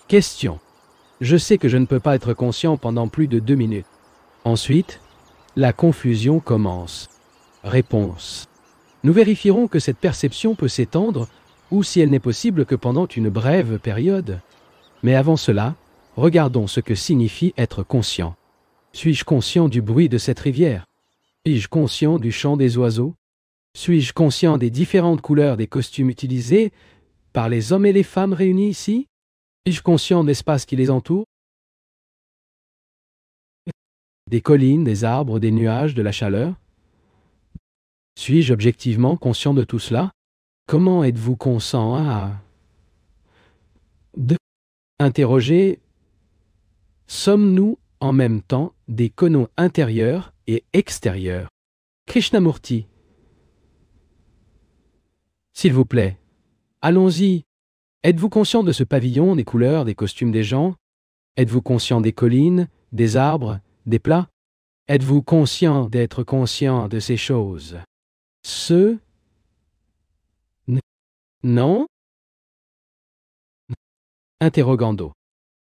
Question. Je sais que je ne peux pas être conscient pendant plus de 2 minutes. Ensuite, la confusion commence. Réponse. Nous vérifierons que cette perception peut s'étendre ou si elle n'est possible que pendant une brève période. Mais avant cela, regardons ce que signifie être conscient. Suis-je conscient du bruit de cette rivière? Suis-je conscient du chant des oiseaux? Suis-je conscient des différentes couleurs des costumes utilisés par les hommes et les femmes réunis ici? Suis-je conscient de l'espace qui les entoure? Des collines, des arbres, des nuages, de la chaleur? Suis-je objectivement conscient de tout cela? Comment êtes-vous conscient à... Interroger. Sommes-nous en même temps des cônes intérieurs et extérieurs? Krishnamurti. S'il vous plaît, allons-y. Êtes-vous conscient de ce pavillon, des couleurs, des costumes des gens? Êtes-vous conscient des collines, des arbres, des plats? Êtes-vous conscient d'être conscient de ces choses? Non? Interrogando.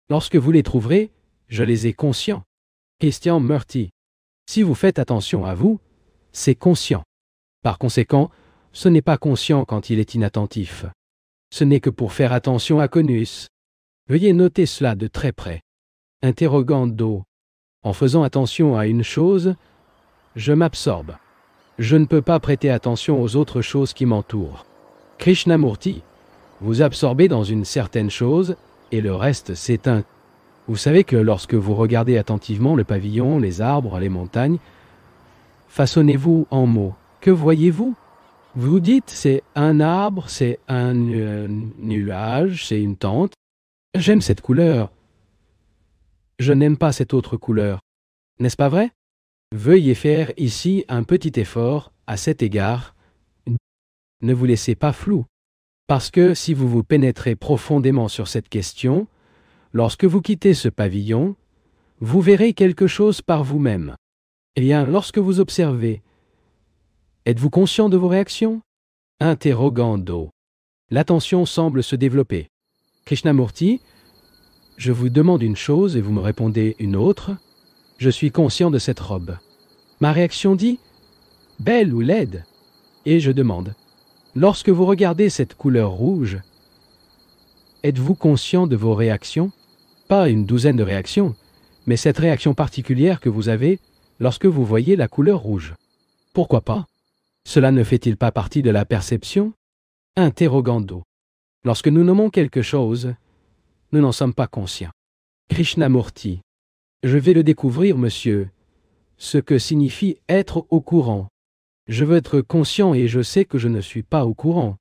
Lorsque vous les trouverez, je les ai conscients. Christian Murty. Si vous faites attention à vous, c'est conscient. Par conséquent, ce n'est pas conscient quand il est inattentif. Ce n'est que pour faire attention à Conus. Veuillez noter cela de très près. Interrogando. En faisant attention à une chose, je m'absorbe. Je ne peux pas prêter attention aux autres choses qui m'entourent. Krishnamurti. Vous absorbez dans une certaine chose et le reste s'éteint. Vous savez que lorsque vous regardez attentivement le pavillon, les arbres, les montagnes, façonnez-vous en mots. Que voyez-vous? Vous dites c'est un arbre, c'est un nuage, c'est une tente. J'aime cette couleur. Je n'aime pas cette autre couleur. N'est-ce pas vrai? Veuillez faire ici un petit effort à cet égard. Ne vous laissez pas flou. Parce que si vous vous pénétrez profondément sur cette question, lorsque vous quittez ce pavillon, vous verrez quelque chose par vous-même. Eh bien, lorsque vous observez, êtes-vous conscient de vos réactions? Interrogando. L'attention semble se développer. Krishnamurti, je vous demande une chose et vous me répondez une autre. Je suis conscient de cette robe. Ma réaction dit « belle ou laide ?» Et je demande « lorsque vous regardez cette couleur rouge, êtes-vous conscient de vos réactions? Pas une douzaine de réactions, mais cette réaction particulière que vous avez lorsque vous voyez la couleur rouge. Pourquoi pas? Cela ne fait-il pas partie de la perception? Interrogando. Lorsque nous nommons quelque chose, nous n'en sommes pas conscients. Krishnamurti. Je vais le découvrir, monsieur, ce que signifie être au courant. Je veux être conscient et je sais que je ne suis pas au courant.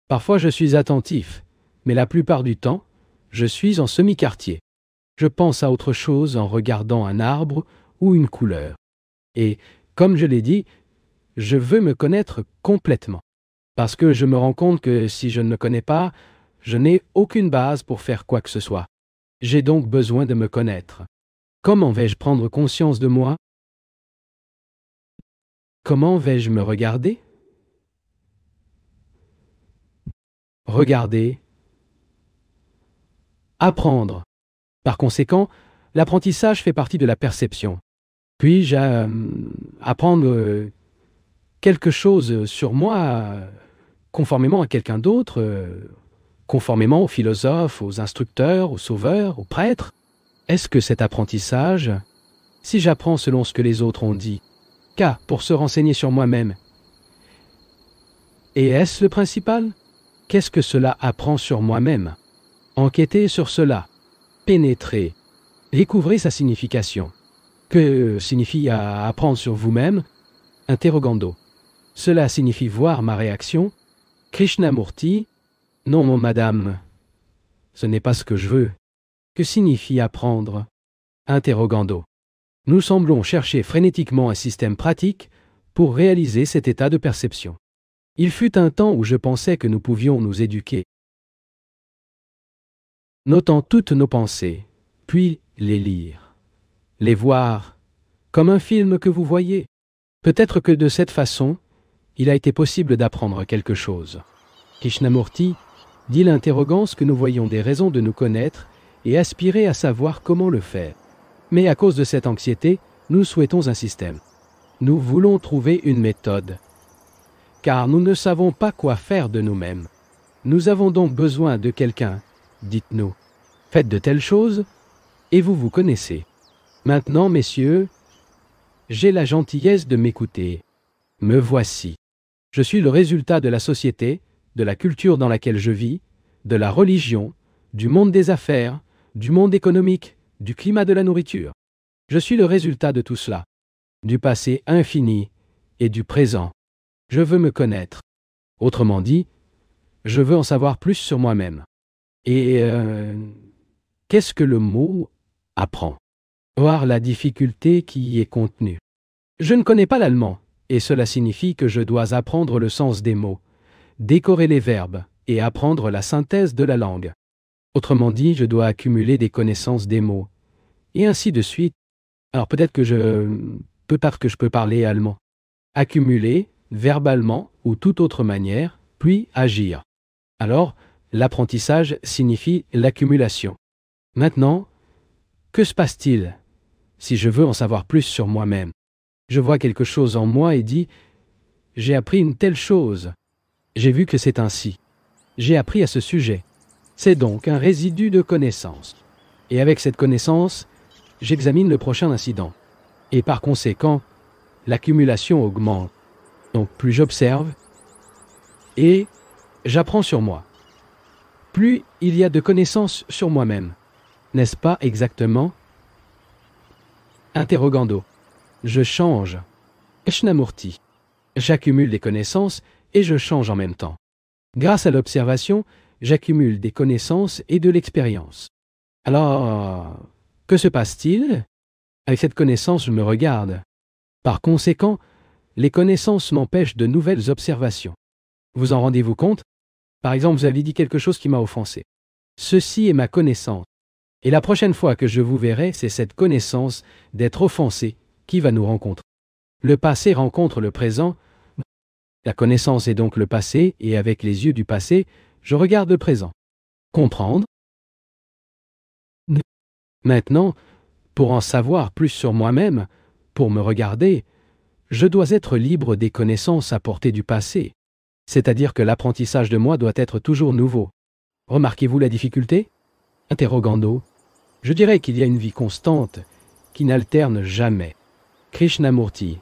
Parfois je suis attentif, mais la plupart du temps, je suis en semi-quartier. Je pense à autre chose en regardant un arbre ou une couleur. Et, comme je l'ai dit, je veux me connaître complètement. Parce que je me rends compte que si je ne me connais pas, je n'ai aucune base pour faire quoi que ce soit. J'ai donc besoin de me connaître. Comment vais-je prendre conscience de moi? Comment vais-je me regarder? Regarder. Apprendre. Par conséquent, l'apprentissage fait partie de la perception. Puis-je apprendre quelque chose sur moi conformément à quelqu'un d'autre, conformément aux philosophes, aux instructeurs, aux sauveurs, aux prêtres? Est-ce que cet apprentissage, si j'apprends selon ce que les autres ont dit, car pour se renseigner sur moi-même, et est-ce le principal? Qu'est-ce que cela apprend sur moi-même? Enquêtez sur cela, pénétrez, découvrez sa signification. Que signifie apprendre sur vous-même? Interrogando. Cela signifie voir ma réaction? Krishnamurti. Non, madame. Ce n'est pas ce que je veux. Que signifie apprendre? Interrogando. Nous semblons chercher frénétiquement un système pratique pour réaliser cet état de perception. Il fut un temps où je pensais que nous pouvions nous éduquer. Notant toutes nos pensées, puis les lire, les voir, comme un film que vous voyez. Peut-être que de cette façon, il a été possible d'apprendre quelque chose. Krishnamurti dit l'interrogance que nous voyons des raisons de nous connaître et aspirer à savoir comment le faire. Mais à cause de cette anxiété, nous souhaitons un système. Nous voulons trouver une méthode, car nous ne savons pas quoi faire de nous-mêmes. Nous avons donc besoin de quelqu'un. Dites-nous, faites de telles choses, et vous vous connaissez. Maintenant, messieurs, j'ai la gentillesse de m'écouter. Me voici. Je suis le résultat de la société, de la culture dans laquelle je vis, de la religion, du monde des affaires, du monde économique, du climat de la nourriture. Je suis le résultat de tout cela, du passé infini et du présent. Je veux me connaître. Autrement dit, je veux en savoir plus sur moi-même. Et qu'est-ce que le mot « apprend » ? Voir la difficulté qui y est contenue. Je ne connais pas l'allemand, et cela signifie que je dois apprendre le sens des mots, décorer les verbes et apprendre la synthèse de la langue. Autrement dit, je dois accumuler des connaissances des mots, et ainsi de suite. Alors peut-être que je peux parler allemand. Accumuler, verbalement ou toute autre manière, puis agir. Alors, l'apprentissage signifie l'accumulation. Maintenant, que se passe-t-il si je veux en savoir plus sur moi-même? Je vois quelque chose en moi et dis « J'ai appris une telle chose. J'ai vu que c'est ainsi. J'ai appris à ce sujet. » C'est donc un résidu de connaissance. Et avec cette connaissance, j'examine le prochain incident. Et par conséquent, l'accumulation augmente. Donc plus j'observe et j'apprends sur moi. Plus il y a de connaissances sur moi-même. N'est-ce pas exactement? Interrogando. Je change. Krishnamurti. J'accumule des connaissances et je change en même temps. Grâce à l'observation, j'accumule des connaissances et de l'expérience. Alors, que se passe-t-il? Avec cette connaissance, je me regarde. Par conséquent, les connaissances m'empêchent de nouvelles observations. Vous en rendez-vous compte? Par exemple, vous avez dit quelque chose qui m'a offensé. Ceci est ma connaissance. Et la prochaine fois que je vous verrai, c'est cette connaissance d'être offensé qui va nous rencontrer. Le passé rencontre le présent. La connaissance est donc le passé, et avec les yeux du passé, je regarde le présent. Comprendre? Maintenant, pour en savoir plus sur moi-même, pour me regarder, je dois être libre des connaissances apportées du passé. C'est-à-dire que l'apprentissage de moi doit être toujours nouveau. Remarquez-vous la difficulté? Interrogando. Je dirais qu'il y a une vie constante, qui n'alterne jamais. Krishnamurti.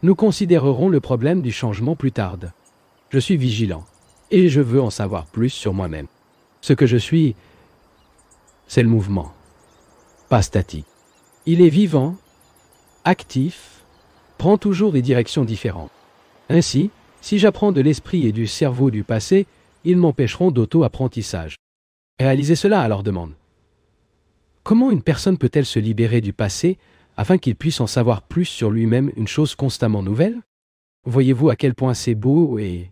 Nous considérerons le problème du changement plus tard. Je suis vigilant, et je veux en savoir plus sur moi-même. Ce que je suis, c'est le mouvement, pas statique. Il est vivant, actif, prend toujours des directions différentes. Ainsi, si j'apprends de l'esprit et du cerveau du passé, ils m'empêcheront d'auto-apprentissage. Réalisez cela à leur demande. Comment une personne peut-elle se libérer du passé afin qu'il puisse en savoir plus sur lui-même, une chose constamment nouvelle? Voyez-vous à quel point c'est beau et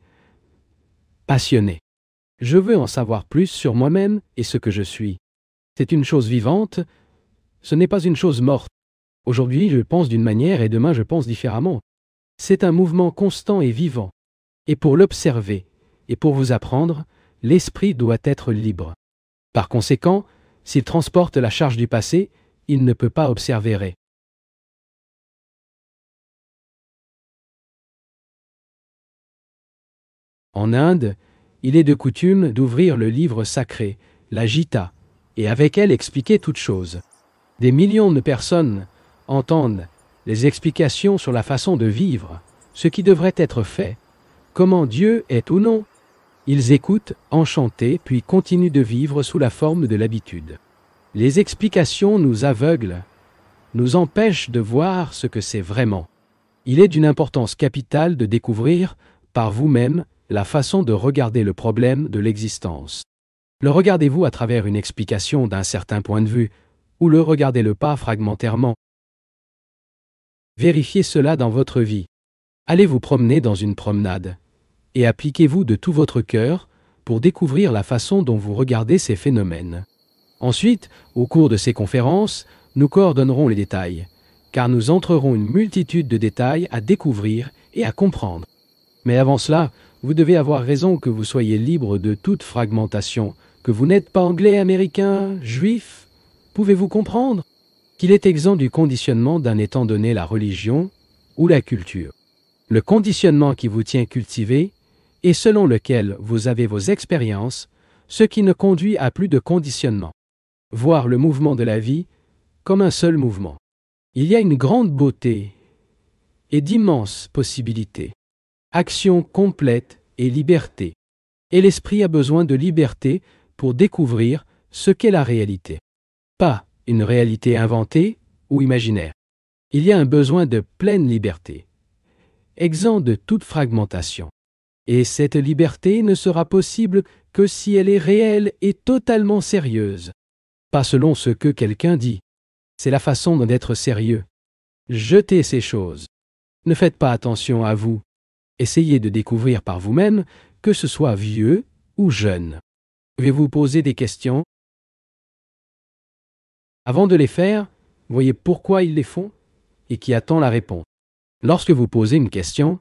passionné. Je veux en savoir plus sur moi-même et ce que je suis. C'est une chose vivante, ce n'est pas une chose morte. Aujourd'hui, je pense d'une manière et demain, je pense différemment. C'est un mouvement constant et vivant. Et pour l'observer et pour vous apprendre, l'esprit doit être libre. Par conséquent, s'il transporte la charge du passé, il ne peut pas observer. En Inde, il est de coutume d'ouvrir le livre sacré, la Gita, et avec elle expliquer toutes choses. Des millions de personnes entendent les explications sur la façon de vivre, ce qui devrait être fait, comment Dieu est ou non. Ils écoutent, enchantés, puis continuent de vivre sous la forme de l'habitude. Les explications nous aveuglent, nous empêchent de voir ce que c'est vraiment. Il est d'une importance capitale de découvrir, par vous-même, la façon de regarder le problème de l'existence. Le regardez-vous à travers une explication d'un certain point de vue, ou le regardez-le pas fragmentairement? Vérifiez cela dans votre vie. Allez vous promener dans une promenade, et appliquez-vous de tout votre cœur pour découvrir la façon dont vous regardez ces phénomènes. Ensuite, au cours de ces conférences, nous coordonnerons les détails, car nous entrerons une multitude de détails à découvrir et à comprendre. Mais avant cela, vous devez avoir raison que vous soyez libre de toute fragmentation, que vous n'êtes pas anglais, américain, juif? Pouvez-vous comprendre qu'il est exempt du conditionnement d'un étant donné la religion ou la culture? Le conditionnement qui vous tient cultivé et selon lequel vous avez vos expériences, ce qui ne conduit à plus de conditionnement. Voir le mouvement de la vie comme un seul mouvement. Il y a une grande beauté et d'immenses possibilités. Action complète et liberté. Et l'esprit a besoin de liberté pour découvrir ce qu'est la réalité. Pas une réalité inventée ou imaginaire. Il y a un besoin de pleine liberté, exempt de toute fragmentation. Et cette liberté ne sera possible que si elle est réelle et totalement sérieuse. Pas selon ce que quelqu'un dit. C'est la façon d'être sérieux. Jetez ces choses. Ne faites pas attention à vous. Essayez de découvrir par vous-même, que ce soit vieux ou jeune. Pouvez-vous poser des questions? Avant de les faire, voyez pourquoi ils les font et qui attend la réponse. Lorsque vous posez une question,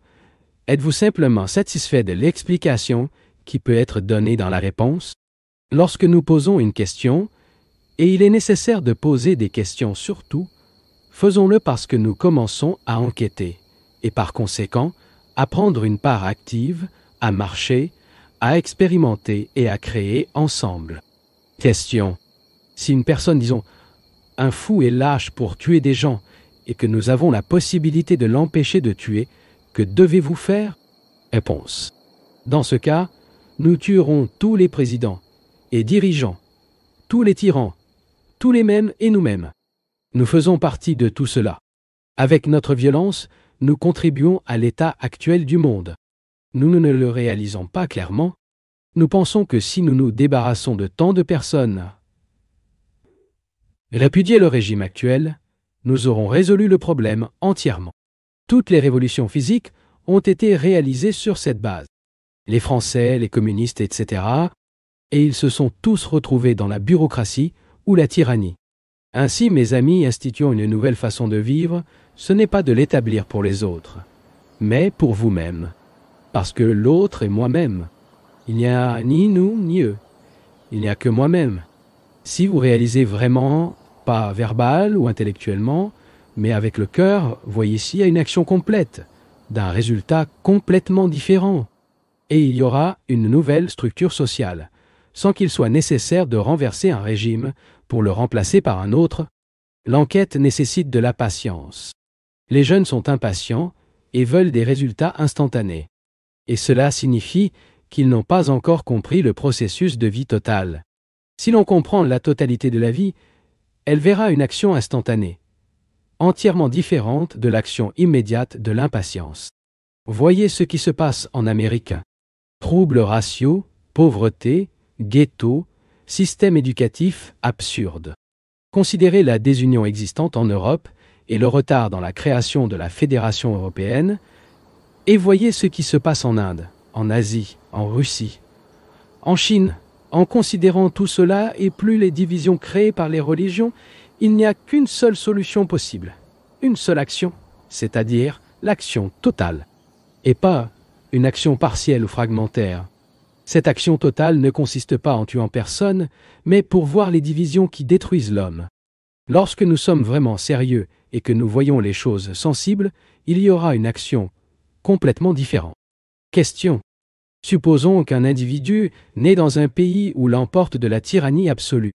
êtes-vous simplement satisfait de l'explication qui peut être donnée dans la réponse? Lorsque nous posons une question, et il est nécessaire de poser des questions surtout, faisons-le parce que nous commençons à enquêter, et par conséquent, à prendre une part active, à marcher, à expérimenter et à créer ensemble. Question. Si une personne, disons, un fou est lâche pour tuer des gens, et que nous avons la possibilité de l'empêcher de tuer, que devez-vous faire? Réponse. Dans ce cas, nous tuerons tous les présidents et dirigeants, tous les tyrans, tous les mêmes et nous-mêmes. Nous faisons partie de tout cela. Avec notre violence, nous contribuons à l'état actuel du monde. Nous ne le réalisons pas clairement. Nous pensons que si nous nous débarrassons de tant de personnes, répudier le régime actuel, nous aurons résolu le problème entièrement. Toutes les révolutions physiques ont été réalisées sur cette base. Les Français, les communistes, etc. Et ils se sont tous retrouvés dans la bureaucratie ou la tyrannie. Ainsi, mes amis, instituons une nouvelle façon de vivre, ce n'est pas de l'établir pour les autres, mais pour vous-même. Parce que l'autre est moi-même. Il n'y a ni nous, ni eux. Il n'y a que moi-même. Si vous réalisez vraiment, pas verbal ou intellectuellement, mais avec le cœur, voyez ici, il y a une action complète, d'un résultat complètement différent. Et il y aura une nouvelle structure sociale, sans qu'il soit nécessaire de renverser un régime pour le remplacer par un autre. L'enquête nécessite de la patience. Les jeunes sont impatients et veulent des résultats instantanés. Et cela signifie qu'ils n'ont pas encore compris le processus de vie totale. Si l'on comprend la totalité de la vie, elle verra une action instantanée, entièrement différente de l'action immédiate de l'impatience. Voyez ce qui se passe en Amérique. Troubles raciaux, pauvreté, ghetto, système éducatif absurde. Considérez la désunion existante en Europe et le retard dans la création de la Fédération européenne, et voyez ce qui se passe en Inde, en Asie, en Russie, en Chine. En considérant tout cela et plus les divisions créées par les religions, il n'y a qu'une seule solution possible, une seule action, c'est-à-dire l'action totale, et pas une action partielle ou fragmentaire. Cette action totale ne consiste pas en tuant personne, mais pour voir les divisions qui détruisent l'homme. Lorsque nous sommes vraiment sérieux et que nous voyons les choses sensibles, il y aura une action complètement différente. Question. Supposons qu'un individu naît dans un pays où l'emporte de la tyrannie absolue.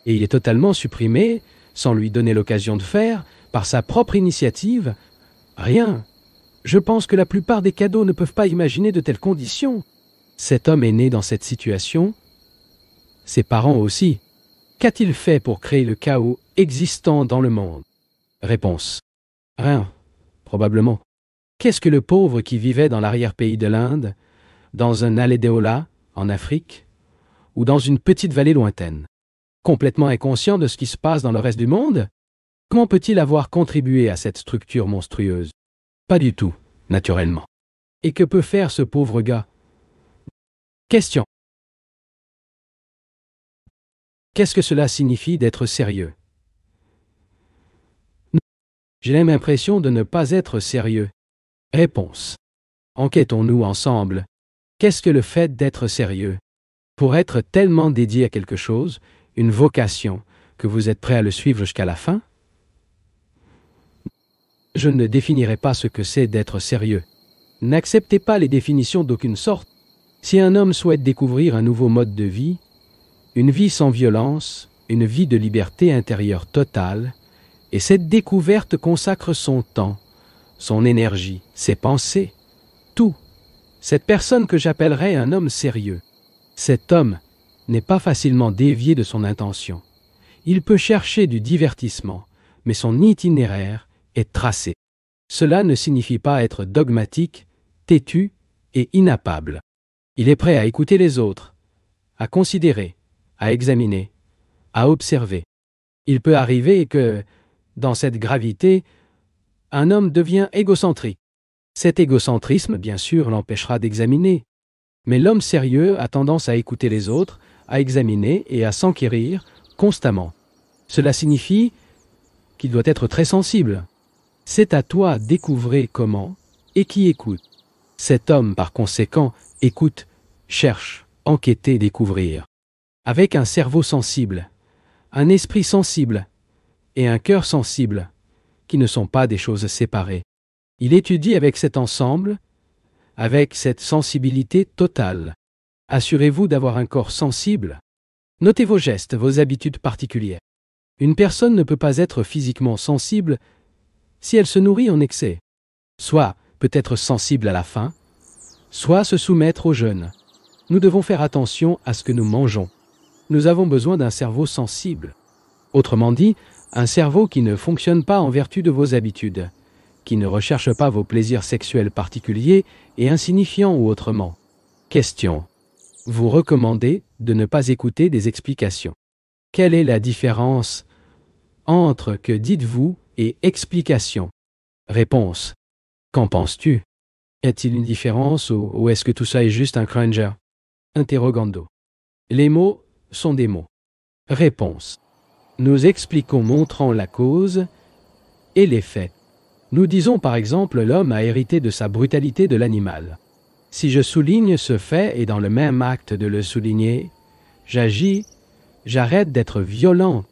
Et il est totalement supprimé, sans lui donner l'occasion de faire, par sa propre initiative, rien. Je pense que la plupart des cadeaux ne peuvent pas imaginer de telles conditions. Cet homme est né dans cette situation, ses parents aussi. Qu'a-t-il fait pour créer le chaos existant dans le monde? Réponse. Rien, probablement. Qu'est-ce que le pauvre qui vivait dans l'arrière-pays de l'Inde, dans un Alédéola, en Afrique, ou dans une petite vallée lointaine? Complètement inconscient de ce qui se passe dans le reste du monde? Comment peut-il avoir contribué à cette structure monstrueuse? Pas du tout, naturellement. Et que peut faire ce pauvre gars? Question. Qu'est-ce que cela signifie d'être sérieux? J'ai même l'impression de ne pas être sérieux. Réponse. Enquêtons-nous ensemble. Qu'est-ce que le fait d'être sérieux? Pour être tellement dédié à quelque chose, une vocation, que vous êtes prêt à le suivre jusqu'à la fin? Je ne définirai pas ce que c'est d'être sérieux. N'acceptez pas les définitions d'aucune sorte. Si un homme souhaite découvrir un nouveau mode de vie, une vie sans violence, une vie de liberté intérieure totale, et cette découverte consacre son temps, son énergie, ses pensées, tout. Cette personne que j'appellerais un homme sérieux. Cet homme n'est pas facilement dévié de son intention. Il peut chercher du divertissement, mais son itinéraire est tracé. Cela ne signifie pas être dogmatique, têtu et inappable. Il est prêt à écouter les autres, à considérer, à examiner, à observer. Il peut arriver que, dans cette gravité, un homme devient égocentrique. Cet égocentrisme, bien sûr, l'empêchera d'examiner. Mais l'homme sérieux a tendance à écouter les autres, à examiner et à s'enquérir constamment. Cela signifie qu'il doit être très sensible. C'est à toi de découvrir comment et qui écoute. Cet homme, par conséquent, écoute, cherche, enquêter, découvrir. Avec un cerveau sensible, un esprit sensible et un cœur sensible, qui ne sont pas des choses séparées. Il étudie avec cet ensemble, avec cette sensibilité totale. Assurez-vous d'avoir un corps sensible. Notez vos gestes, vos habitudes particulières. Une personne ne peut pas être physiquement sensible si elle se nourrit en excès. Soit peut être sensible à la faim, soit se soumettre au jeûne. Nous devons faire attention à ce que nous mangeons. Nous avons besoin d'un cerveau sensible. Autrement dit, un cerveau qui ne fonctionne pas en vertu de vos habitudes, qui ne recherche pas vos plaisirs sexuels particuliers et insignifiants ou autrement. Question. Vous recommandez de ne pas écouter des explications. Quelle est la différence entre que dites-vous et explication? Réponse. Qu'en penses-tu? Y a-t-il une différence ou est-ce que tout ça est juste un crunger? Interrogando. Les mots sont des mots. Réponse. Nous expliquons montrant la cause et les faits. Nous disons par exemple l'homme a hérité de sa brutalité de l'animal. Si je souligne ce fait et dans le même acte de le souligner, j'agis, j'arrête d'être violent.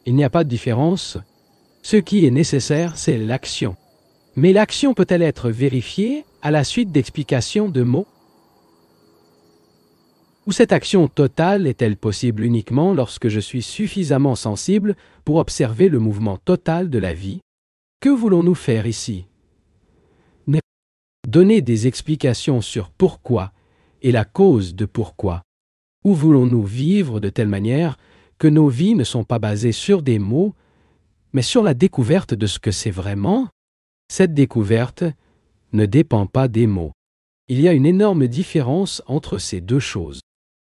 Il n'y a pas de différence. Ce qui est nécessaire, c'est l'action. Mais l'action peut-elle être vérifiée à la suite d'explications de mots? Ou cette action totale est-elle possible uniquement lorsque je suis suffisamment sensible pour observer le mouvement total de la vie? Que voulons-nous faire ici? Donner des explications sur pourquoi et la cause de pourquoi. Ou voulons-nous vivre de telle manière que nos vies ne sont pas basées sur des mots, mais sur la découverte de ce que c'est vraiment? Cette découverte ne dépend pas des mots. Il y a une énorme différence entre ces deux choses.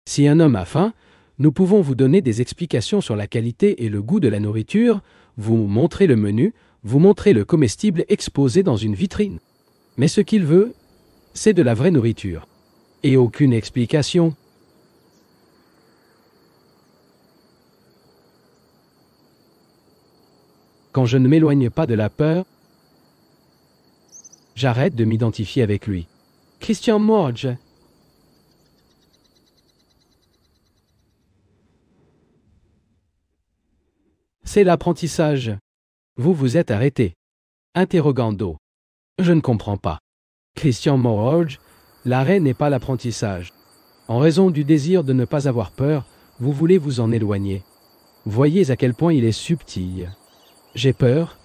Si un homme a faim, nous pouvons vous donner des explications sur la qualité et le goût de la nourriture, vous montrer le menu, vous montrer le comestible exposé dans une vitrine. Mais ce qu'il veut, c'est de la vraie nourriture. Et aucune explication. Quand je ne m'éloigne pas de la peur, j'arrête de m'identifier avec lui. Christian Morge. C'est l'apprentissage. Vous vous êtes arrêté. Interrogando. Je ne comprends pas. Christian Morge, l'arrêt n'est pas l'apprentissage. En raison du désir de ne pas avoir peur, vous voulez vous en éloigner. Voyez à quel point il est subtil. J'ai peur,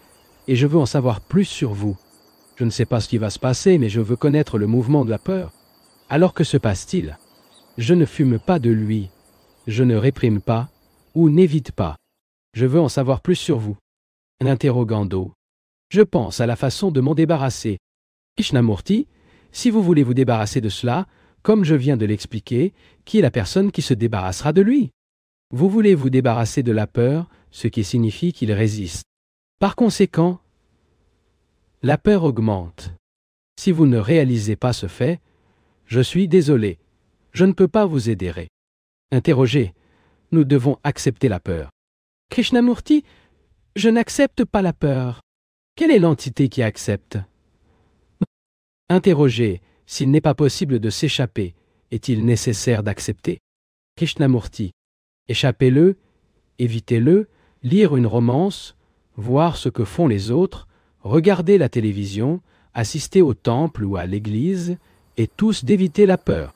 et je veux en savoir plus sur vous. Je ne sais pas ce qui va se passer, mais je veux connaître le mouvement de la peur. Alors que se passe-t-il? Je ne fume pas de lui. Je ne réprime pas, ou n'évite pas. Je veux en savoir plus sur vous. Interrogando. Je pense à la façon de m'en débarrasser. Krishnamurti, si vous voulez vous débarrasser de cela, comme je viens de l'expliquer, qui est la personne qui se débarrassera de lui? Vous voulez vous débarrasser de la peur, ce qui signifie qu'il résiste. Par conséquent, la peur augmente. Si vous ne réalisez pas ce fait, je suis désolé, je ne peux pas vous aider. Interrogez, nous devons accepter la peur. Krishnamurti, je n'accepte pas la peur. Quelle est l'entité qui accepte? Interrogez, s'il n'est pas possible de s'échapper, est-il nécessaire d'accepter? Krishnamurti. Échappez-le, évitez-le, lire une romance, voir ce que font les autres, regarder la télévision, assister au temple ou à l'église, et tous d'éviter la peur.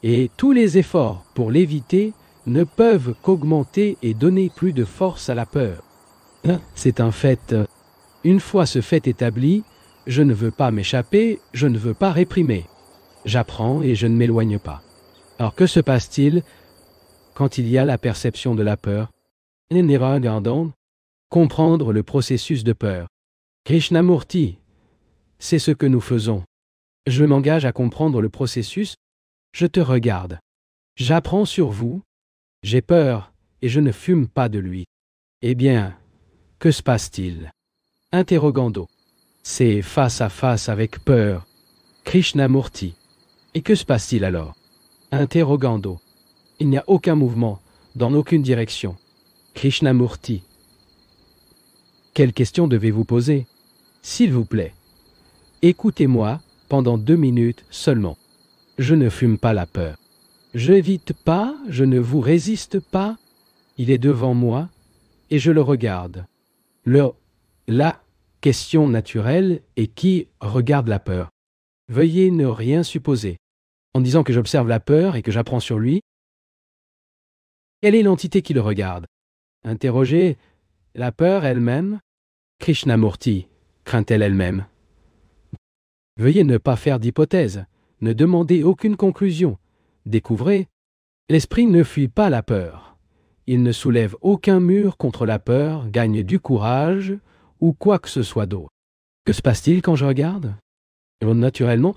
Et tous les efforts pour l'éviter ne peuvent qu'augmenter et donner plus de force à la peur. C'est un fait. Une fois ce fait établi, je ne veux pas m'échapper, je ne veux pas réprimer. J'apprends et je ne m'éloigne pas. Alors que se passe-t-il quand il y a la perception de la peur? Comprendre le processus de peur. Krishnamurti, c'est ce que nous faisons. Je m'engage à comprendre le processus, je te regarde. J'apprends sur vous, j'ai peur et je ne fume pas de lui. Eh bien, que se passe-t-il? Interrogando. C'est face à face avec peur. Krishnamurti. Et que se passe-t-il alors? Interrogando. Il n'y a aucun mouvement, dans aucune direction. Krishnamurti. Quelle question devez-vous poser? S'il vous plaît, écoutez-moi pendant 2 minutes seulement. Je ne fume pas la peur. Je n'évite pas, je ne vous résiste pas. Il est devant moi et je le regarde. La question naturelle est qui regarde la peur. Veuillez ne rien supposer. En disant que j'observe la peur et que j'apprends sur lui, quelle est l'entité qui le regarde? Interrogez la peur elle-même. Krishnamurti, craint-elle elle-même? Veuillez ne pas faire d'hypothèse, ne demandez aucune conclusion. Découvrez, l'esprit ne fuit pas la peur. Il ne soulève aucun mur contre la peur, gagne du courage ou quoi que ce soit d'autre. Que se passe-t-il quand je regarde? Naturellement,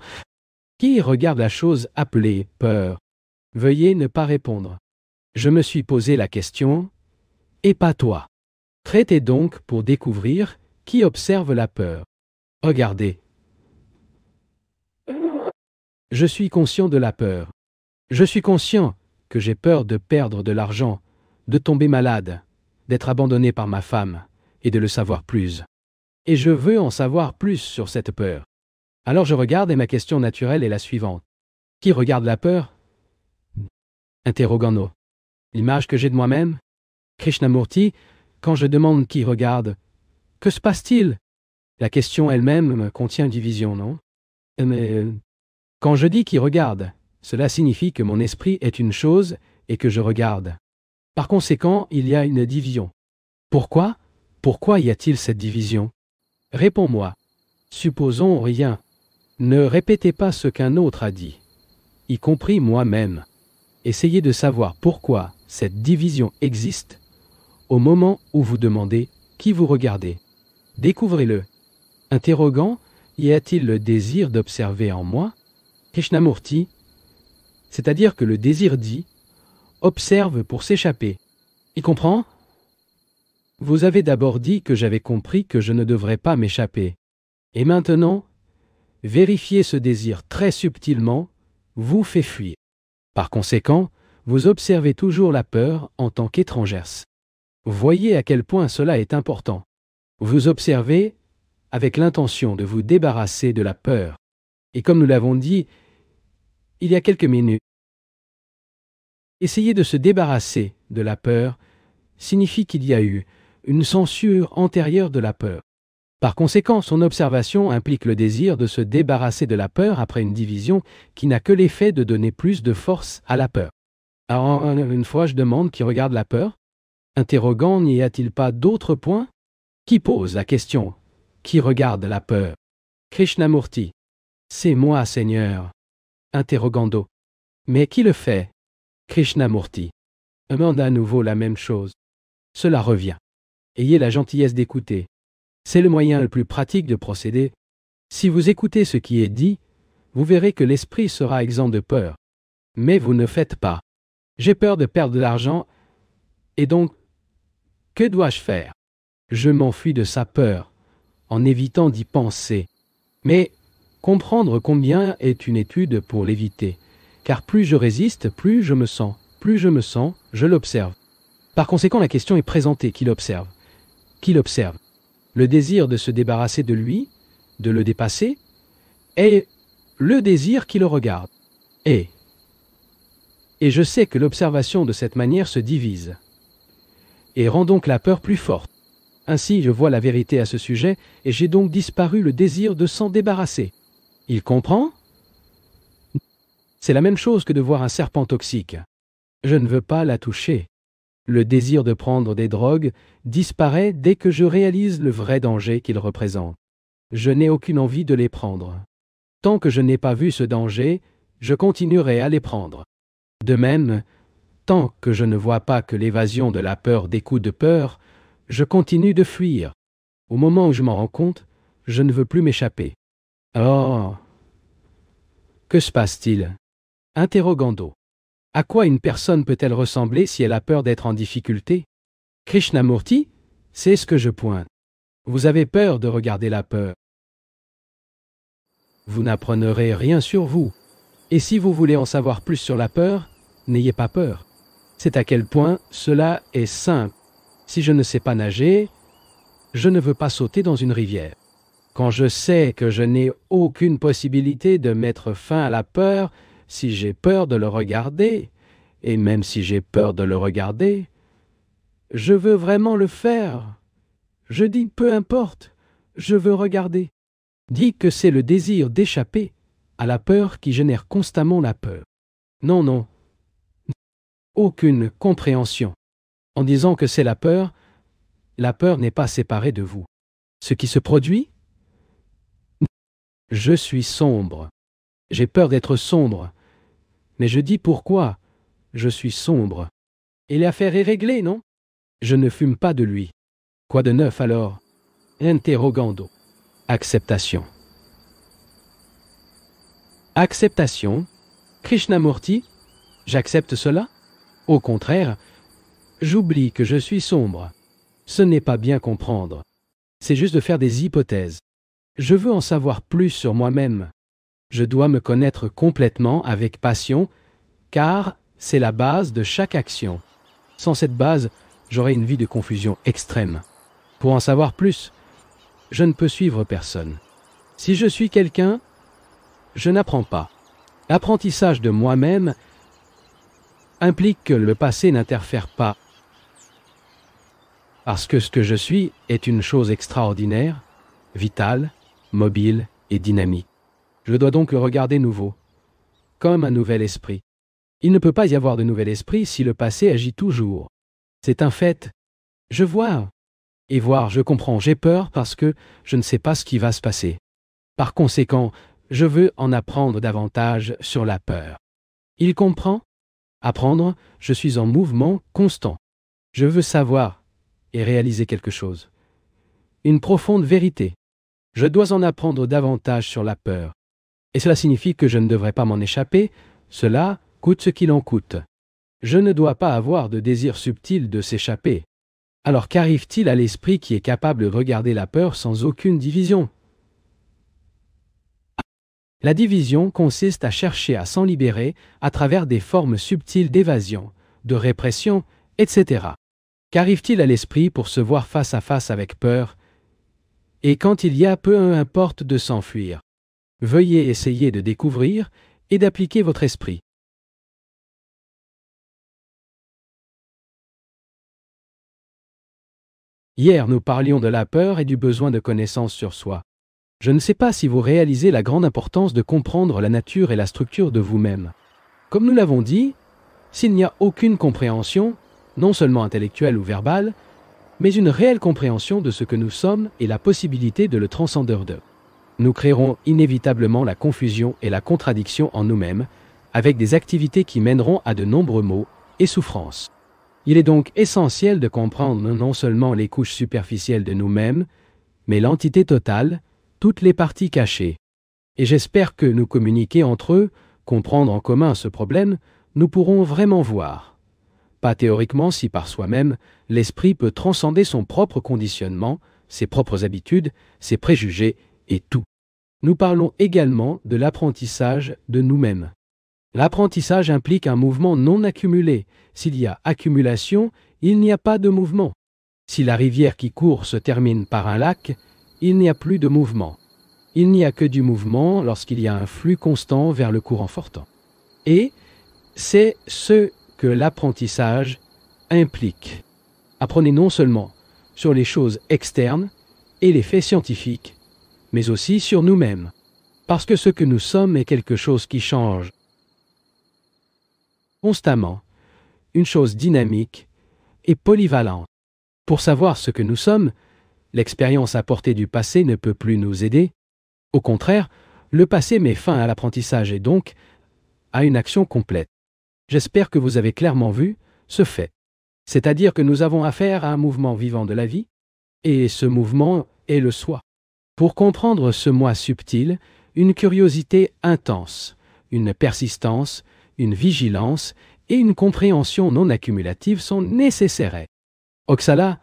qui regarde la chose appelée peur? Veuillez ne pas répondre. Je me suis posé la question, et pas toi. Traitez donc pour découvrir qui observe la peur. Regardez. Je suis conscient de la peur. Je suis conscient que j'ai peur de perdre de l'argent, de tomber malade, d'être abandonné par ma femme et de le savoir plus. Et je veux en savoir plus sur cette peur. Alors je regarde et ma question naturelle est la suivante. Qui regarde la peur? Interrogando. L'image que j'ai de moi-même? Krishnamurti, quand je demande qui regarde, que se passe-t-il? La question elle-même contient une division, non? Mais quand je dis qui regarde, cela signifie que mon esprit est une chose et que je regarde. Par conséquent, il y a une division. Pourquoi? Pourquoi y a-t-il cette division? Réponds-moi. Supposons rien. Ne répétez pas ce qu'un autre a dit, y compris moi-même. Essayez de savoir pourquoi cette division existe au moment où vous demandez qui vous regardez. Découvrez-le. Interrogant, y a-t-il le désir d'observer en moi? Krishnamurti, c'est-à-dire que le désir dit « observe pour s'échapper ». Y comprend? Vous avez d'abord dit que j'avais compris que je ne devrais pas m'échapper. Et maintenant, vérifier ce désir très subtilement vous fait fuir. Par conséquent, vous observez toujours la peur en tant qu'étrangère. Voyez à quel point cela est important. Vous observez avec l'intention de vous débarrasser de la peur. Et comme nous l'avons dit il y a quelques minutes, essayer de se débarrasser de la peur signifie qu'il y a eu une censure antérieure de la peur. Par conséquent, son observation implique le désir de se débarrasser de la peur après une division qui n'a que l'effet de donner plus de force à la peur. Alors, une fois, je demande qui regarde la peur. Interrogant, n'y a-t-il pas d'autres points? Qui pose la question? Qui regarde la peur? Krishnamurti. C'est moi, Seigneur. Interrogando. Mais qui le fait? Krishnamurti. Demande à nouveau la même chose. Cela revient. Ayez la gentillesse d'écouter. C'est le moyen le plus pratique de procéder. Si vous écoutez ce qui est dit, vous verrez que l'esprit sera exempt de peur. Mais vous ne faites pas. J'ai peur de perdre de l'argent, et donc, que dois-je faire? Je m'enfuis de sa peur, en évitant d'y penser. Mais comprendre combien est une étude pour l'éviter, car plus je résiste, plus je me sens. Plus je me sens, je l'observe. Par conséquent, la question est présentée. Qui l'observe? Qui l'observe? Le désir de se débarrasser de lui, de le dépasser, et le désir qui le regarde. Et Et je sais que l'observation de cette manière se divise et rend donc la peur plus forte. Ainsi, je vois la vérité à ce sujet, et j'ai donc disparu le désir de s'en débarrasser. Il comprend? C'est la même chose que de voir un serpent toxique. Je ne veux pas la toucher. Le désir de prendre des drogues disparaît dès que je réalise le vrai danger qu'ils représentent. Je n'ai aucune envie de les prendre. Tant que je n'ai pas vu ce danger, je continuerai à les prendre. De même, tant que je ne vois pas que l'évasion de la peur découle de peur, je continue de fuir. Au moment où je m'en rends compte, je ne veux plus m'échapper. Oh! Que se passe-t-il? Interrogando. À quoi une personne peut-elle ressembler si elle a peur d'être en difficulté? Krishnamurti, c'est ce que je pointe. Vous avez peur de regarder la peur. Vous n'apprendrez rien sur vous. Et si vous voulez en savoir plus sur la peur, n'ayez pas peur. C'est à quel point cela est simple. Si je ne sais pas nager, je ne veux pas sauter dans une rivière. Quand je sais que je n'ai aucune possibilité de mettre fin à la peur, si j'ai peur de le regarder, et même si j'ai peur de le regarder, je veux vraiment le faire. Je dis peu importe, je veux regarder. Dis que c'est le désir d'échapper à la peur qui génère constamment la peur. Non, non. Aucune compréhension. En disant que c'est la peur n'est pas séparée de vous. Ce qui se produit? Je suis sombre. J'ai peur d'être sombre. Mais je dis pourquoi je suis sombre. Et l'affaire est réglée, non? Je ne fume pas de lui. Quoi de neuf alors? Interrogando. Acceptation. Acceptation? Krishnamurti, j'accepte cela? Au contraire, j'oublie que je suis sombre. Ce n'est pas bien comprendre. C'est juste de faire des hypothèses. Je veux en savoir plus sur moi-même. Je dois me connaître complètement avec passion, car c'est la base de chaque action. Sans cette base, j'aurais une vie de confusion extrême. Pour en savoir plus, je ne peux suivre personne. Si je suis quelqu'un, je n'apprends pas. L'apprentissage de moi-même implique que le passé n'interfère pas. Parce que ce que je suis est une chose extraordinaire, vitale, mobile et dynamique. Je dois donc le regarder nouveau, comme un nouvel esprit. Il ne peut pas y avoir de nouvel esprit si le passé agit toujours. C'est un fait. Je vois. Et voir, je comprends, j'ai peur parce que je ne sais pas ce qui va se passer. Par conséquent, je veux en apprendre davantage sur la peur. Il comprend? Apprendre, je suis en mouvement constant. Je veux savoir et réaliser quelque chose. Une profonde vérité. Je dois en apprendre davantage sur la peur. Et cela signifie que je ne devrais pas m'en échapper, cela coûte ce qu'il en coûte. Je ne dois pas avoir de désir subtil de s'échapper. Alors qu'arrive-t-il à l'esprit qui est capable de regarder la peur sans aucune division? La division consiste à chercher à s'en libérer à travers des formes subtiles d'évasion, de répression, etc. Qu'arrive-t-il à l'esprit pour se voir face à face avec peur? Et quand il y a peu importe de s'enfuir. Veuillez essayer de découvrir et d'appliquer votre esprit. Hier, nous parlions de la peur et du besoin de connaissance sur soi. Je ne sais pas si vous réalisez la grande importance de comprendre la nature et la structure de vous-même. Comme nous l'avons dit, s'il n'y a aucune compréhension, non seulement intellectuelle ou verbale, mais une réelle compréhension de ce que nous sommes et la possibilité de le transcender d'eux, nous créerons inévitablement la confusion et la contradiction en nous-mêmes, avec des activités qui mèneront à de nombreux maux et souffrances. Il est donc essentiel de comprendre non seulement les couches superficielles de nous-mêmes, mais l'entité totale, toutes les parties cachées. Et j'espère que nous communiquer entre eux, comprendre en commun ce problème, nous pourrons vraiment voir. Pas théoriquement si par soi-même, l'esprit peut transcender son propre conditionnement, ses propres habitudes, ses préjugés et tout. Nous parlons également de l'apprentissage de nous-mêmes. L'apprentissage implique un mouvement non accumulé. S'il y a accumulation, il n'y a pas de mouvement. Si la rivière qui court se termine par un lac, il n'y a plus de mouvement. Il n'y a que du mouvement lorsqu'il y a un flux constant vers le courant sortant. Et C'est ce que l'apprentissage implique. Apprenez non seulement sur les choses externes et les faits scientifiques, mais aussi sur nous-mêmes. Parce que ce que nous sommes est quelque chose qui change constamment, une chose dynamique et polyvalente. Pour savoir ce que nous sommes, l'expérience apportée du passé ne peut plus nous aider. Au contraire, le passé met fin à l'apprentissage et donc à une action complète. J'espère que vous avez clairement vu ce fait. C'est-à-dire que nous avons affaire à un mouvement vivant de la vie, et ce mouvement est le soi. Pour comprendre ce moi subtil, une curiosité intense, une persistance, une vigilance et une compréhension non accumulative sont nécessaires. Oxala,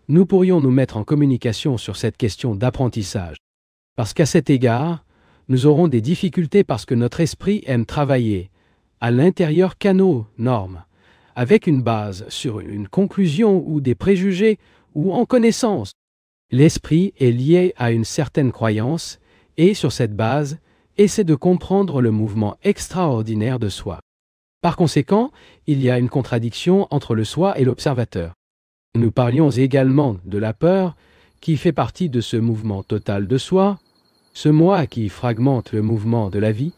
nous pourrions nous mettre en communication sur cette question d'apprentissage. Parce qu'à cet égard, nous aurons des difficultés parce que notre esprit aime travailler à l'intérieur qu'à nos normes, avec une base sur une conclusion ou des préjugés ou en connaissance. L'esprit est lié à une certaine croyance et, sur cette base, essaie de comprendre le mouvement extraordinaire de soi. Par conséquent, il y a une contradiction entre le soi et l'observateur. Nous parlions également de la peur, qui fait partie de ce mouvement total de soi, ce moi qui fragmente le mouvement de la vie,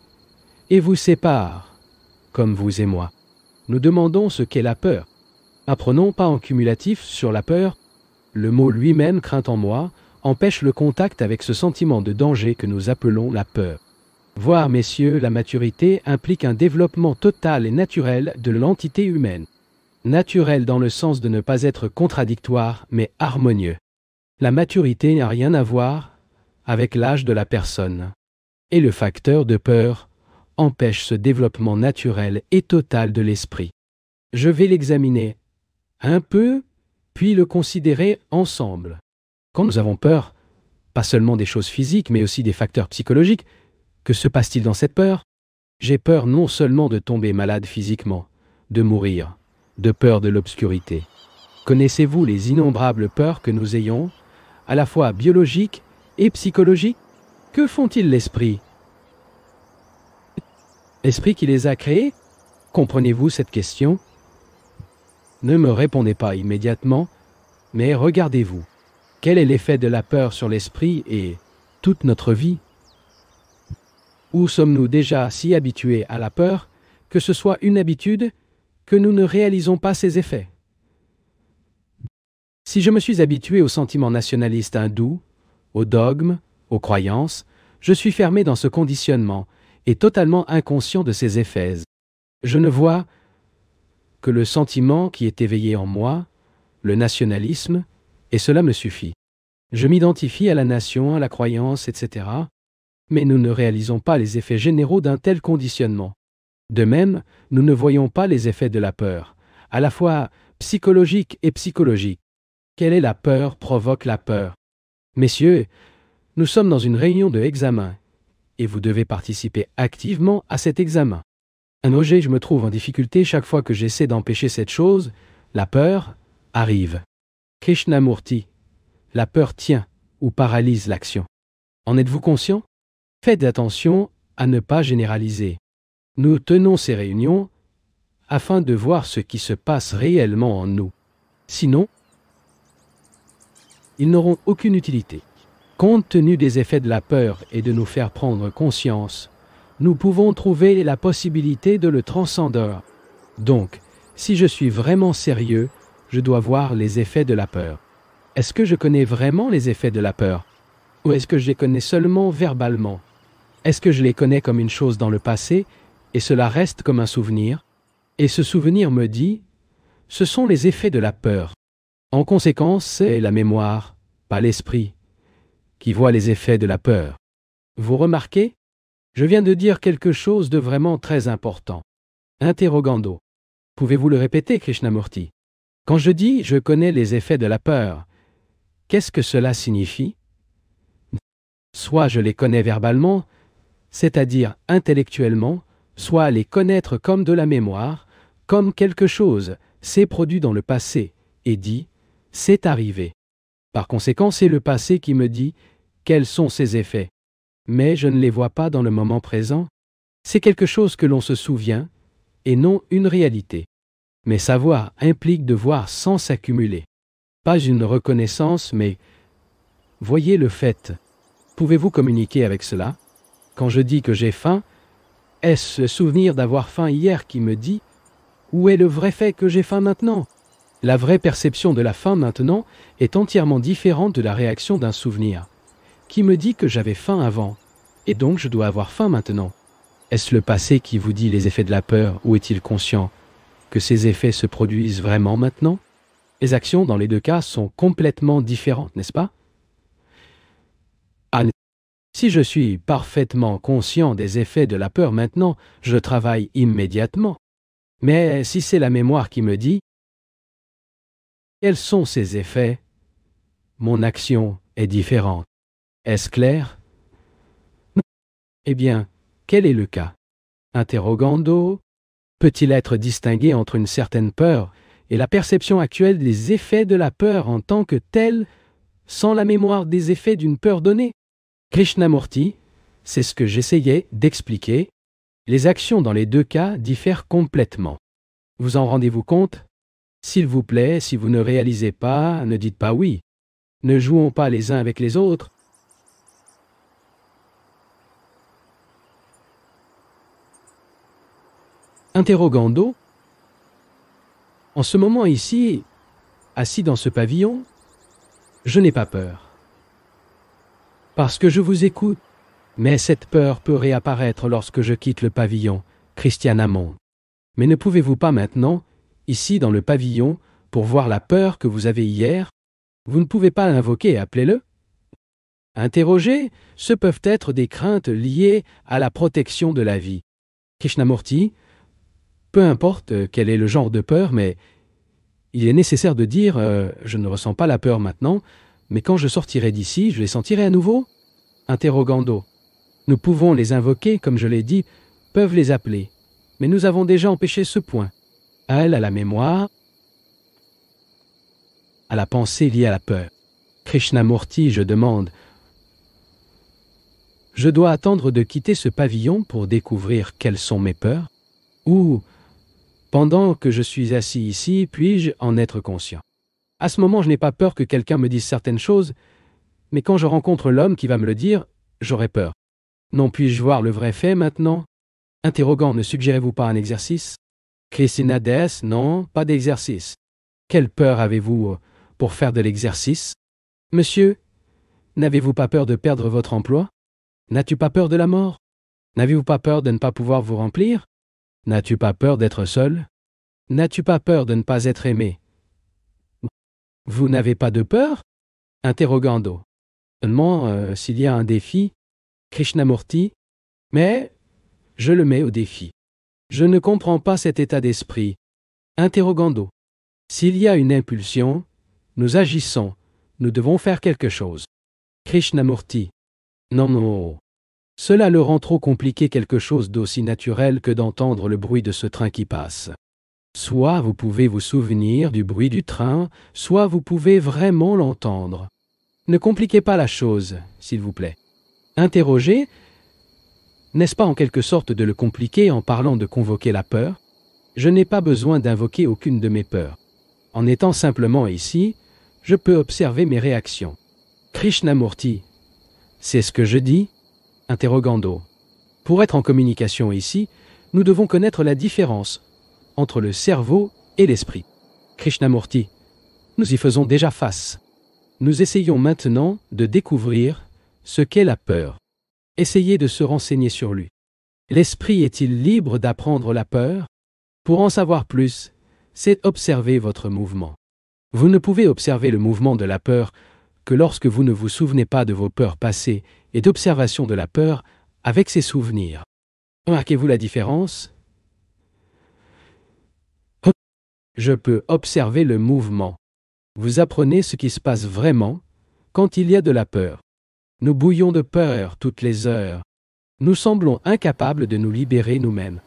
et vous sépare, comme vous et moi. Nous demandons ce qu'est la peur. Apprenons pas en cumulatif sur la peur. Le mot lui-même, crainte en moi, empêche le contact avec ce sentiment de danger que nous appelons la peur. Voir, messieurs, la maturité implique un développement total et naturel de l'entité humaine. Naturel dans le sens de ne pas être contradictoire, mais harmonieux. La maturité n'a rien à voir avec l'âge de la personne. Et le facteur de peur empêche ce développement naturel et total de l'esprit. Je vais l'examiner un peu, puis le considérer ensemble. Quand nous avons peur, pas seulement des choses physiques, mais aussi des facteurs psychologiques, que se passe-t-il dans cette peur? J'ai peur non seulement de tomber malade physiquement, de mourir, de peur de l'obscurité. Connaissez-vous les innombrables peurs que nous ayons, à la fois biologiques et psychologiques? Que font-ils l'esprit? L'esprit qui les a créés? Comprenez-vous cette question? Ne me répondez pas immédiatement, mais regardez-vous. Quel est l'effet de la peur sur l'esprit et toute notre vie? Ou sommes-nous déjà si habitués à la peur que ce soit une habitude que nous ne réalisons pas ses effets? Si je me suis habitué aux sentiments nationalistes hindous, aux dogmes, aux croyances, je suis fermé dans ce conditionnement et totalement inconscient de ses effets. Je ne vois que le sentiment qui est éveillé en moi, le nationalisme, et cela me suffit. Je m'identifie à la nation, à la croyance, etc. Mais nous ne réalisons pas les effets généraux d'un tel conditionnement. De même, nous ne voyons pas les effets de la peur, à la fois psychologique et psychologique. Quelle est la peur provoque la peur? Messieurs, nous sommes dans une réunion de examen, et vous devez participer activement à cet examen. Je me trouve en difficulté chaque fois que j'essaie d'empêcher cette chose, la peur arrive. Krishnamurti, la peur tient ou paralyse l'action. En êtes-vous conscient? Faites attention à ne pas généraliser. Nous tenons ces réunions afin de voir ce qui se passe réellement en nous. Sinon, ils n'auront aucune utilité. Compte tenu des effets de la peur et de nous faire prendre conscience, nous pouvons trouver la possibilité de le transcender. Donc, si je suis vraiment sérieux, je dois voir les effets de la peur. Est-ce que je connais vraiment les effets de la peur? Ou est-ce que je les connais seulement verbalement? Est-ce que je les connais comme une chose dans le passé et cela reste comme un souvenir? Et ce souvenir me dit, ce sont les effets de la peur. En conséquence, c'est la mémoire, pas l'esprit, qui voit les effets de la peur. Vous remarquez? Je viens de dire quelque chose de vraiment très important. Interrogando. Pouvez-vous le répéter, Krishnamurti? Quand je dis « je connais les effets de la peur », qu'est-ce que cela signifie? Soit je les connais verbalement, c'est-à-dire intellectuellement, soit les connaître comme de la mémoire, comme quelque chose s'est produit dans le passé et dit « c'est arrivé ». Par conséquent, c'est le passé qui me dit quels sont ses effets. Mais je ne les vois pas dans le moment présent. C'est quelque chose que l'on se souvient et non une réalité. Mais savoir implique de voir sans s'accumuler. Pas une reconnaissance, mais voyez le fait. Pouvez-vous communiquer avec cela? Quand je dis que j'ai faim, est-ce le souvenir d'avoir faim hier qui me dit « Où est le vrai fait que j'ai faim maintenant ?» La vraie perception de la faim maintenant est entièrement différente de la réaction d'un souvenir, qui me dit que j'avais faim avant, et donc je dois avoir faim maintenant. Est-ce le passé qui vous dit les effets de la peur, ou est-il conscient que ces effets se produisent vraiment maintenant? Les actions dans les deux cas sont complètement différentes, n'est-ce pas? Si je suis parfaitement conscient des effets de la peur maintenant, je travaille immédiatement. Mais si c'est la mémoire qui me dit quels sont ces effets, mon action est différente. Est-ce clair? Eh bien, quel est le cas? Interrogando, peut-il être distingué entre une certaine peur et la perception actuelle des effets de la peur en tant que telle, sans la mémoire des effets d'une peur donnée? Krishnamurti, c'est ce que j'essayais d'expliquer. Les actions dans les deux cas diffèrent complètement. Vous en rendez-vous compte? S'il vous plaît, si vous ne réalisez pas, ne dites pas oui. Ne jouons pas les uns avec les autres. Interrogando, en ce moment ici, assis dans ce pavillon, je n'ai pas peur. Parce que je vous écoute. Mais cette peur peut réapparaître lorsque je quitte le pavillon, Christian Amon. Mais ne pouvez-vous pas maintenant, ici dans le pavillon, pour voir la peur que vous avez hier? Vous ne pouvez pas l'invoquer, appelez-le. Interroger, ce peuvent être des craintes liées à la protection de la vie. Krishnamurti, peu importe quel est le genre de peur, mais il est nécessaire de dire je ne ressens pas la peur maintenant, mais quand je sortirai d'ici, je les sentirai à nouveau? Interrogando. Nous pouvons les invoquer, comme je l'ai dit, peuvent les appeler. Mais nous avons déjà empêché ce point. Elle, à la mémoire, à la pensée liée à la peur. Krishnamurti, je demande, je dois attendre de quitter ce pavillon pour découvrir quelles sont mes peurs? Ou, pendant que je suis assis ici, puis-je en être conscient? À ce moment, je n'ai pas peur que quelqu'un me dise certaines choses, mais quand je rencontre l'homme qui va me le dire, j'aurai peur. Non puis-je voir le vrai fait maintenant? Interrogant, ne suggérez-vous pas un exercice? Christina Des, non, pas d'exercice. Quelle peur avez-vous pour faire de l'exercice? Monsieur, n'avez-vous pas peur de perdre votre emploi? N'as-tu pas peur de la mort? N'avez-vous pas peur de ne pas pouvoir vous remplir? N'as-tu pas peur d'être seul? N'as-tu pas peur de ne pas être aimé? Vous n'avez pas de peur? Interrogando. Seulement, s'il y a un défi, Krishnamurti, mais je le mets au défi. Je ne comprends pas cet état d'esprit. Interrogando. S'il y a une impulsion, nous agissons, nous devons faire quelque chose. Krishnamurti. Non, non. Cela le rend trop compliqué quelque chose d'aussi naturel que d'entendre le bruit de ce train qui passe. Soit vous pouvez vous souvenir du bruit du train, soit vous pouvez vraiment l'entendre. Ne compliquez pas la chose, s'il vous plaît. Interroger, n'est-ce pas en quelque sorte de le compliquer en parlant de convoquer la peur? Je n'ai pas besoin d'invoquer aucune de mes peurs. En étant simplement ici, je peux observer mes réactions. Krishnamurti, c'est ce que je dis? Interrogando. Pour être en communication ici, nous devons connaître la différence entre le cerveau et l'esprit. Krishnamurti, nous y faisons déjà face. Nous essayons maintenant de découvrir ce qu'est la peur. Essayez de se renseigner sur lui. L'esprit est-il libre d'apprendre la peur? Pour en savoir plus, c'est observer votre mouvement. Vous ne pouvez observer le mouvement de la peur que lorsque vous ne vous souvenez pas de vos peurs passées et d'observation de la peur avec ses souvenirs. Remarquez-vous la différence? Je peux observer le mouvement. Vous apprenez ce qui se passe vraiment quand il y a de la peur. Nous bouillons de peur toutes les heures. Nous semblons incapables de nous libérer nous-mêmes.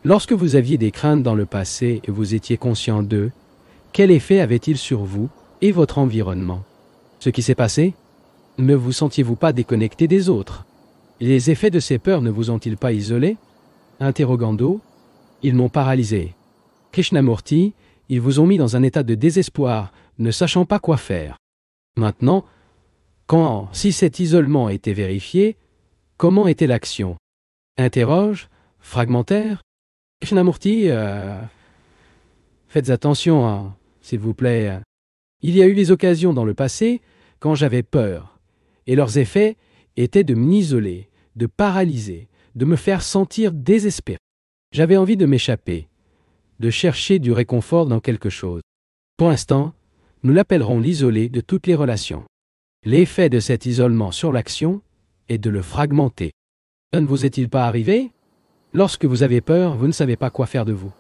Lorsque vous aviez des craintes dans le passé et vous étiez conscient d'eux, quel effet avait-il sur vous et votre environnement? Ce qui s'est passé? Ne vous sentiez-vous pas déconnecté des autres? Les effets de ces peurs ne vous ont-ils pas isolé? Interrogando. Ils m'ont paralysé. Krishnamurti, ils vous ont mis dans un état de désespoir, ne sachant pas quoi faire. Maintenant, si cet isolement était vérifié, comment était l'action? Interroge, fragmentaire. Krishnamurti, faites attention, hein, s'il vous plaît. Il y a eu des occasions dans le passé quand j'avais peur, et leurs effets étaient de m'isoler, de paralyser, de me faire sentir désespéré. J'avais envie de m'échapper, de chercher du réconfort dans quelque chose. Pour l'instant, nous l'appellerons l'isoler de toutes les relations. L'effet de cet isolement sur l'action est de le fragmenter. Ne vous est-il pas arrivé? Lorsque vous avez peur, vous ne savez pas quoi faire de vous.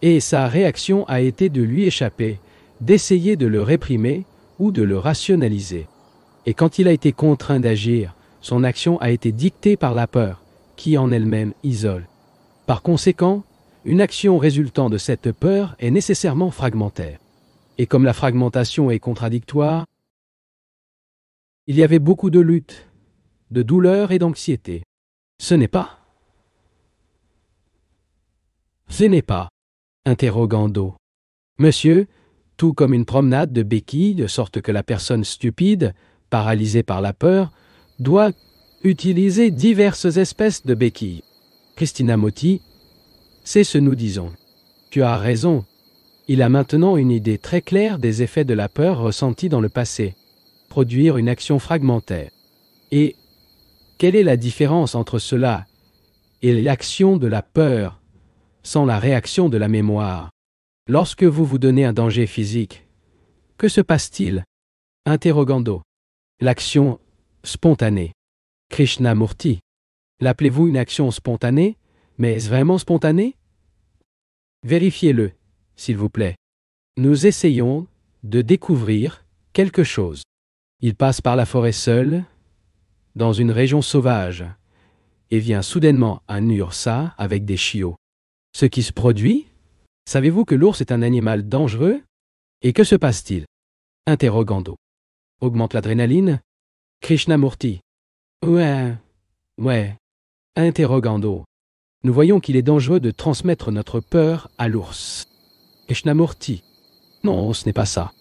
Et sa réaction a été de lui échapper, d'essayer de le réprimer ou de le rationaliser. Et quand il a été contraint d'agir, son action a été dictée par la peur, qui en elle-même isole. Par conséquent, une action résultant de cette peur est nécessairement fragmentaire. Et comme la fragmentation est contradictoire, il y avait beaucoup de lutte, de douleur et d'anxiété. Ce n'est pas, interrogando. Monsieur, tout comme une promenade de béquilles, de sorte que la personne stupide, paralysée par la peur, doit utiliser diverses espèces de béquilles. Krishnamurti, c'est ce que nous disons. Tu as raison. Il a maintenant une idée très claire des effets de la peur ressentie dans le passé. Produire une action fragmentaire. Et quelle est la différence entre cela et l'action de la peur sans la réaction de la mémoire? Lorsque vous vous donnez un danger physique, que se passe-t-il? Interrogando. L'action spontanée. Krishnamurti. L'appelez-vous une action spontanée? Mais est-ce vraiment spontané? Vérifiez-le, s'il vous plaît. Nous essayons de découvrir quelque chose. Il passe par la forêt seul, dans une région sauvage, et vient soudainement un ursa avec des chiots. Ce qui se produit? Savez-vous que l'ours est un animal dangereux? Et que se passe-t-il? Interrogando. Augmente l'adrénaline? Krishnamurti. Ouais. Interrogando. Nous voyons qu'il est dangereux de transmettre notre peur à l'ours. Krishnamurti. Non, ce n'est pas ça.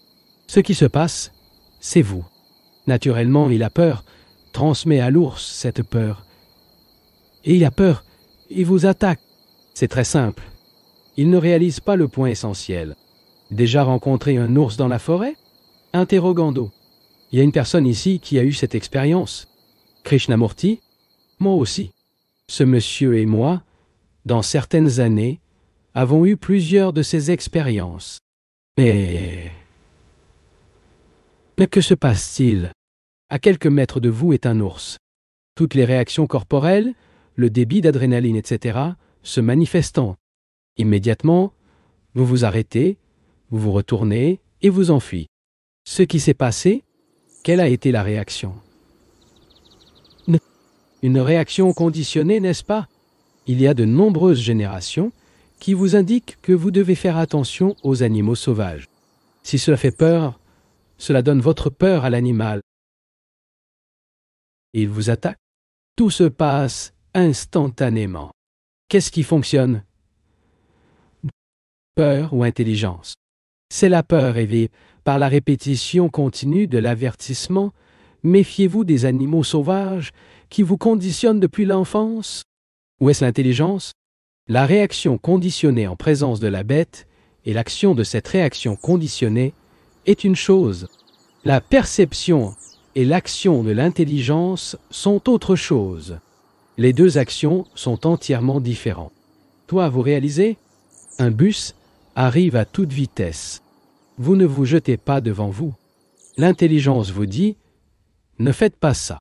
Ce qui se passe, c'est vous. Naturellement, il a peur, transmet à l'ours cette peur. Et il a peur, il vous attaque. C'est très simple. Il ne réalise pas le point essentiel. Déjà rencontré un ours dans la forêt? Interrogando. Il y a une personne ici qui a eu cette expérience. Krishnamurti? Moi aussi. Ce monsieur et moi, dans certaines années, avons eu plusieurs de ces expériences. Mais que se passe-t-il? À quelques mètres de vous est un ours. Toutes les réactions corporelles, le débit d'adrénaline, etc., se manifestant. Immédiatement, vous vous arrêtez, vous vous retournez et vous enfuyez. Ce qui s'est passé, quelle a été la réaction? Une réaction conditionnée, n'est-ce pas? Il y a de nombreuses générations qui vous indiquent que vous devez faire attention aux animaux sauvages. Si cela fait peur, cela donne votre peur à l'animal. Et il vous attaque. Tout se passe instantanément. Qu'est-ce qui fonctionne? Peur ou intelligence? C'est la peur éveillée par la répétition continue de l'avertissement. Méfiez-vous des animaux sauvages qui vous conditionnent depuis l'enfance. Ou est-ce l'intelligence? La réaction conditionnée en présence de la bête et l'action de cette réaction conditionnée est une chose. La perception et l'action de l'intelligence sont autre chose. Les deux actions sont entièrement différentes. Toi, vous réalisez? Un bus arrive à toute vitesse. Vous ne vous jetez pas devant vous. L'intelligence vous dit « Ne faites pas ça ».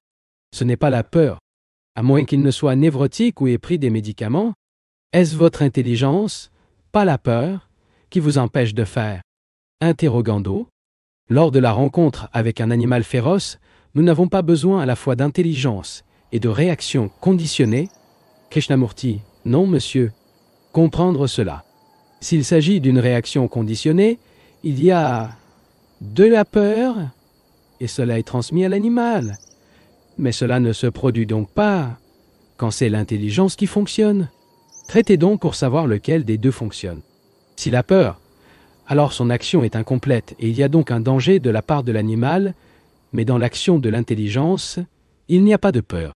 Ce n'est pas la peur, à moins qu'il ne soit névrotique ou ait pris des médicaments. Est-ce votre intelligence, pas la peur, qui vous empêche de faire? Interrogando. Lors de la rencontre avec un animal féroce, nous n'avons pas besoin à la fois d'intelligence et de réaction conditionnée. Krishnamurti. Non, monsieur. Comprendre cela. S'il s'agit d'une réaction conditionnée, il y a de la peur et cela est transmis à l'animal. Mais cela ne se produit donc pas quand c'est l'intelligence qui fonctionne. Traitez donc pour savoir lequel des deux fonctionne. S'il a peur, alors son action est incomplète et il y a donc un danger de la part de l'animal, mais dans l'action de l'intelligence, il n'y a pas de peur.